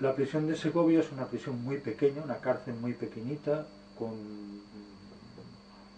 La prisión de Segovia es una prisión muy pequeña, una cárcel muy pequeñita, con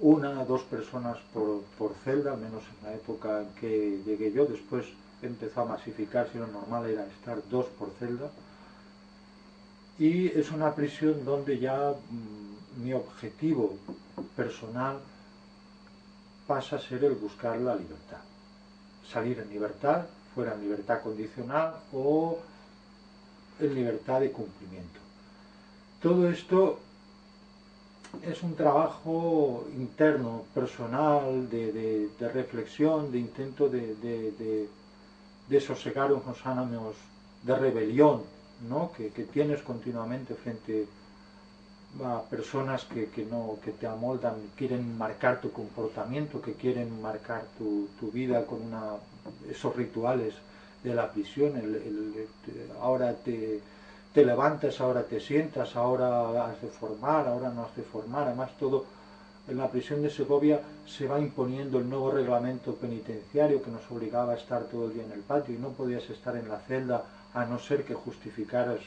una o dos personas por celda, al menos en la época en que llegué yo. Después empezó a masificarse y lo normal era estar dos por celda. Y es una prisión donde ya mi objetivo personal pasa a ser el buscar la libertad. Salir en libertad, fuera en libertad condicional o en libertad de cumplimiento. Todo esto es un trabajo interno, personal, de reflexión, de intento de sosegar unos ánimos de rebelión, ¿no? que tienes continuamente frente a personas que te amoldan, quieren marcar tu comportamiento, que quieren marcar tu vida con esos rituales de la prisión, ahora te levantas, ahora te sientas, ahora has de formar, ahora no has de formar. Además, todo en la prisión de Segovia se va imponiendo el nuevo reglamento penitenciario que nos obligaba a estar todo el día en el patio y no podías estar en la celda a no ser que justificaras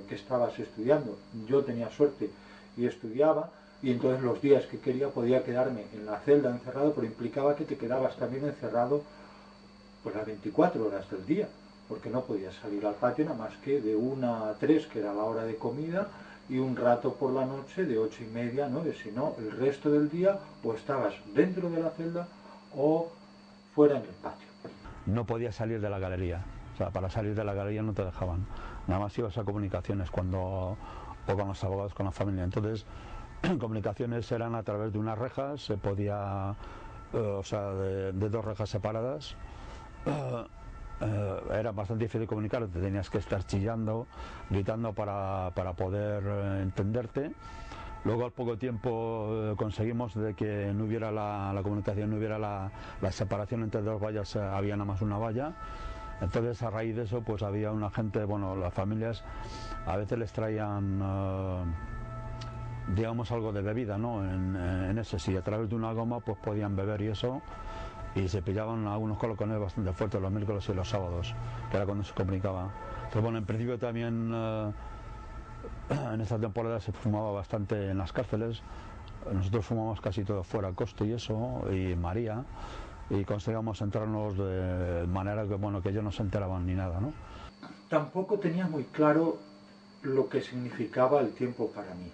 que estabas estudiando. Yo tenía suerte y estudiaba, y entonces los días que quería podía quedarme en la celda encerrado, pero implicaba que te quedabas también encerrado pues las 24 horas del día, porque no podías salir al patio nada más que de 1 a 3, que era la hora de comida, y un rato por la noche de 8:30 a 9. Si no, el resto del día o estabas dentro de la celda o fuera en el patio. No podías salir de la galería, o sea, para salir de la galería no te dejaban, nada más ibas a comunicaciones o con los abogados, con la familia. Entonces, comunicaciones eran a través de unas rejas, se podía, o sea, de 2 rejas separadas. Era bastante difícil comunicar, te tenías que estar chillando, gritando para poder entenderte. Luego al poco tiempo conseguimos de que no hubiera la comunicación, no hubiera la separación entre 2 vallas, había nada más una valla. Entonces a raíz de eso pues había una gente, bueno, las familias a veces les traían digamos algo de bebida, ¿no? En eso, si a través de una goma pues podían beber y eso, y se pillaban algunos colocones bastante fuertes los miércoles y los sábados, que era cuando se comunicaba. Pero bueno, en principio también en esta temporada se fumaba bastante en las cárceles. Nosotros fumamos casi todo fuera, Coste y eso, y María, y conseguíamos entrarnos de manera que, bueno, que ellos no se enteraban ni nada, ¿no? Tampoco tenía muy claro lo que significaba el tiempo para mí.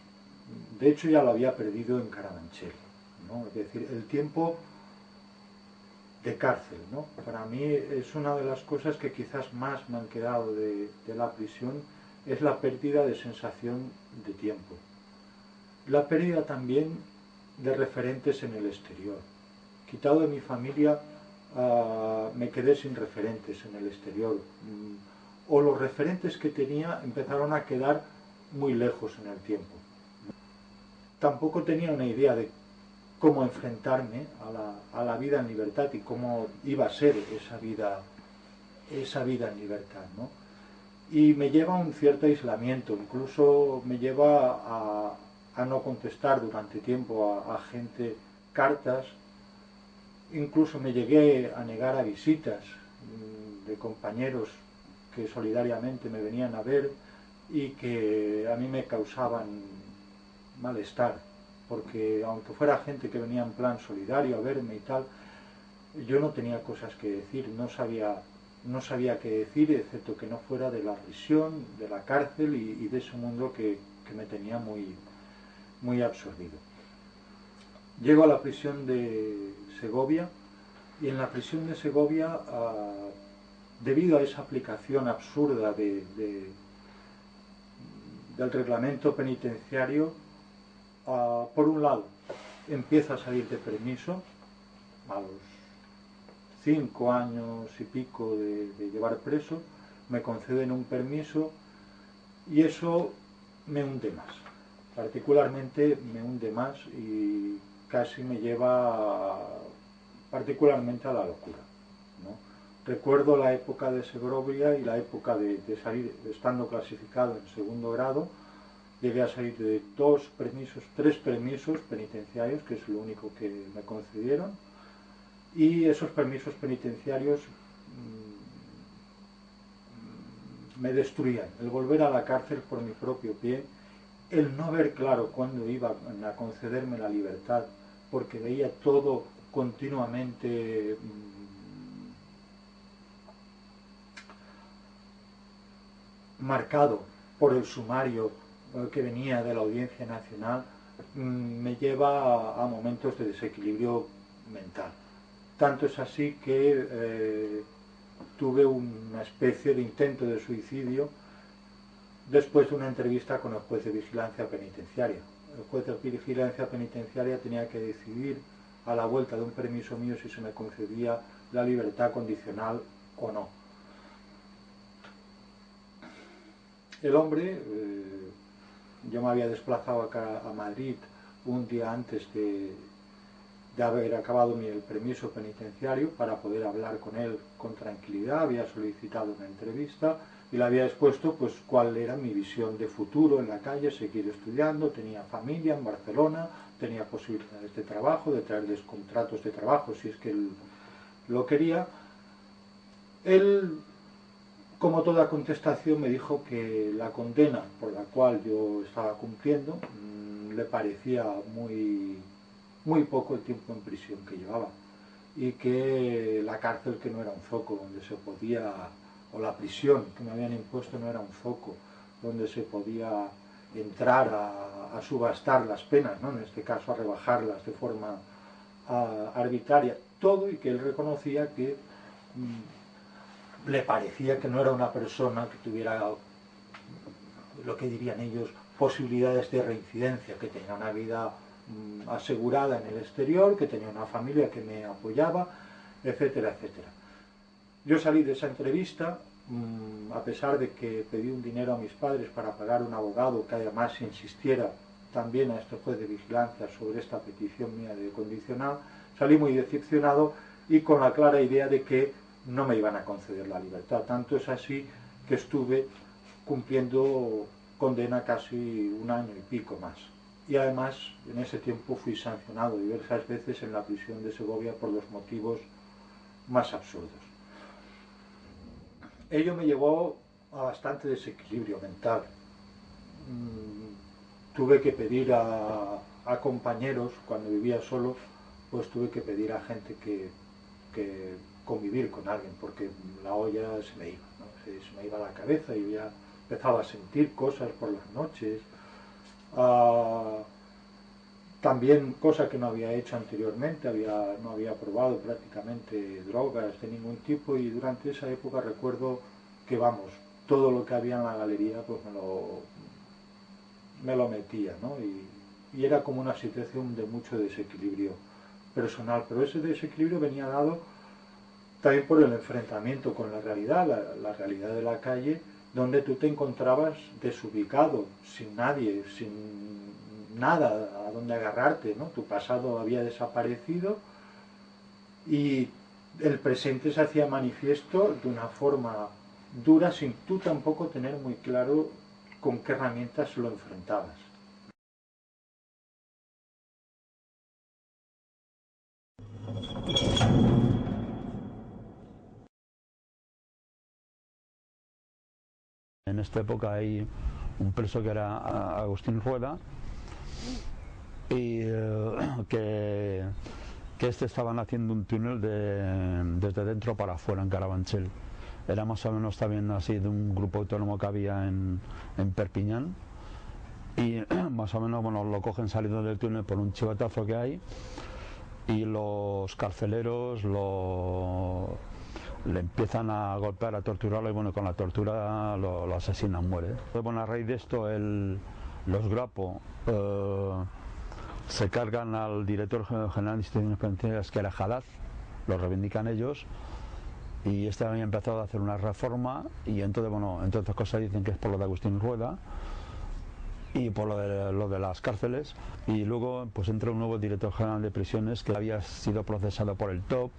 De hecho, ya lo había perdido en Carabanchel, ¿no? Es decir, el tiempo de cárcel, ¿no? Para mí es una de las cosas que quizás más me han quedado de la prisión, es la pérdida de sensación de tiempo. La pérdida también de referentes en el exterior. Quitado de mi familia, me quedé sin referentes en el exterior. O los referentes que tenía empezaron a quedar muy lejos en el tiempo. Tampoco tenía una idea de cómo enfrentarme a la vida en libertad y cómo iba a ser esa vida en libertad, ¿no? Y me lleva a un cierto aislamiento, incluso me lleva a no contestar durante tiempo a gente cartas, incluso me llegué a negar a visitas de compañeros que solidariamente me venían a ver y que a mí me causaban malestar, porque aunque fuera gente que venía en plan solidario a verme y tal, yo no tenía cosas que decir, no sabía qué decir, excepto que no fuera de la prisión, de la cárcel y de ese mundo que me tenía muy absorbido. Llego a la prisión de Segovia y en la prisión de Segovia, debido a esa aplicación absurda del reglamento penitenciario, por un lado, empiezo a salir de permiso a los 5 años y pico de llevar preso, me conceden un permiso y eso me hunde más, particularmente me hunde más y casi me lleva particularmente a la locura, ¿no? Recuerdo la época de Segovia y la época de salir, estando clasificado en segundo grado, llegué a salir de 3 permisos penitenciarios, que es lo único que me concedieron, y esos permisos penitenciarios me destruían. El volver a la cárcel por mi propio pie, el no ver claro cuándo iban a concederme la libertad, porque veía todo continuamente marcado por el sumario que venía de la Audiencia Nacional, me lleva a momentos de desequilibrio mental. Tanto es así que tuve una especie de intento de suicidio después de una entrevista con el juez de vigilancia penitenciaria. El juez de vigilancia penitenciaria tenía que decidir a la vuelta de un permiso mío si se me concedía la libertad condicional o no. El hombre, yo me había desplazado acá a Madrid un día antes de haber acabado el permiso penitenciario para poder hablar con él con tranquilidad. Había solicitado una entrevista y le había expuesto pues cuál era mi visión de futuro en la calle, seguir estudiando, tenía familia en Barcelona, tenía posibilidades de trabajo, de traerles contratos de trabajo si es que él lo quería. Él, como toda contestación, me dijo que la condena por la cual yo estaba cumpliendo le parecía muy poco el tiempo en prisión que llevaba, y que la cárcel que no era un foco donde se podía, o la prisión que me habían impuesto no era un foco donde se podía entrar a subastar las penas, ¿no? En este caso a rebajarlas de forma arbitraria, todo, y que él reconocía que le parecía que no era una persona que tuviera, lo que dirían ellos, posibilidades de reincidencia, que tenía una vida asegurada en el exterior, que tenía una familia que me apoyaba, etcétera, etcétera. Yo salí de esa entrevista, a pesar de que pedí un dinero a mis padres para pagar un abogado que además insistiera también a este juez de vigilancia sobre esta petición mía de condicional, salí muy decepcionado y con la clara idea de que no me iban a conceder la libertad. Tanto es así que estuve cumpliendo condena casi un año y pico más. Y además en ese tiempo fui sancionado diversas veces en la prisión de Segovia por los motivos más absurdos. Ello me llevó a bastante desequilibrio mental. Tuve que pedir a compañeros, cuando vivía solo, pues tuve que pedir a gente que convivir con alguien, porque la olla se me iba, ¿no? Se me iba a la cabeza y ya empezaba a sentir cosas por las noches. También, cosa que no había hecho anteriormente, no había probado prácticamente drogas de ningún tipo, y durante esa época recuerdo que, vamos, todo lo que había en la galería pues me lo metía, ¿no? Y era como una situación de mucho desequilibrio personal, pero ese desequilibrio venía dado también por el enfrentamiento con la realidad, la realidad de la calle, donde tú te encontrabas desubicado, sin nadie, sin nada a donde agarrarte, ¿no? Tu pasado había desaparecido y el presente se hacía manifiesto de una forma dura, sin tú tampoco tener muy claro con qué herramientas lo enfrentabas. En esta época hay un preso que era Agustín Rueda, y que estaban haciendo un túnel desde dentro para afuera en Carabanchel. Era más o menos también así de un grupo autónomo que había en Perpiñán, y más o menos, bueno, lo cogen saliendo del túnel por un chivatazo que hay, y los carceleros le empiezan a golpear, a torturarlo, y bueno, con la tortura lo asesinan, muere. Bueno, a raíz de esto los Grapo se cargan al director general de instituciones penitenciarias, que era Jalaz, lo reivindican ellos, y este había empezado a hacer una reforma, y entonces, bueno, entre otras cosas dicen que es por lo de Agustín Rueda y por lo de las cárceles, y luego pues entra un nuevo director general de prisiones que había sido procesado por el TOP.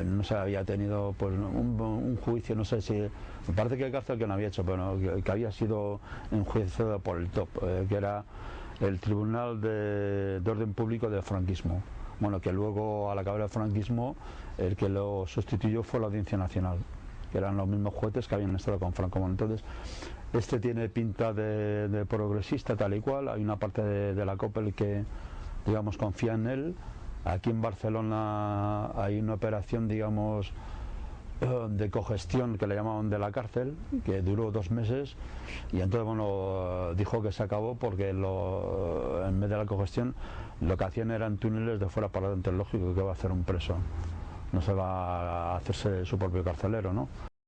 No sé, había tenido pues un juicio, no sé si, me parece que el cárcel que no había hecho, pero no, que había sido enjuiciado por el TOP, que era el Tribunal de Orden Público del Franquismo. Bueno, que luego, al acabar el franquismo, el que lo sustituyó fue la Audiencia Nacional. que eran los mismos juguetes que habían estado con Franco. Entonces, este tiene pinta de progresista tal y cual. Hay una parte de la COPEL que, digamos, confía en él. Aquí en Barcelona hay una operación, digamos, de cogestión que le llamaban de la cárcel, que duró 2 meses, y entonces, bueno, dijo que se acabó porque en vez de la cogestión lo que hacían eran túneles de fuera para adentro. Lógico que va a hacer un preso, no se va a hacerse su propio carcelero, ¿no?